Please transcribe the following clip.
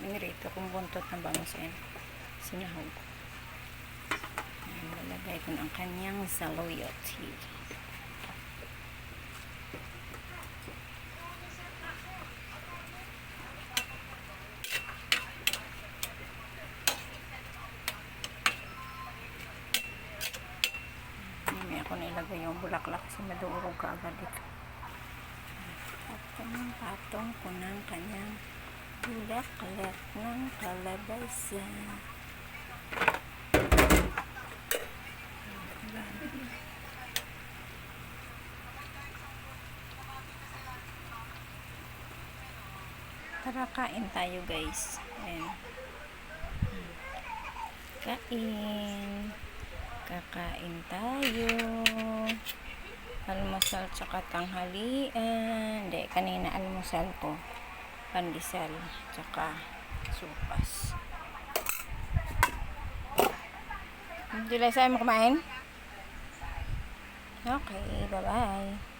Pinirito kong buntot ng bangus. Ayan. Sinahog. Ayan, lalagay ko ng kanyang saluyot. May ako nilagay yung bulaklak kasi madurog ka agad dito. Patong ko ng kanyang bulaklak ng kalabasa. Tara, kain tayo guys. Ayan. Kain. Kakain tayo. Almusal tsaka tanghalian. Hindi, kanina almusal ko. Pandesal tsaka supas. July, sa'yo mo kumain? Okay, bye-bye.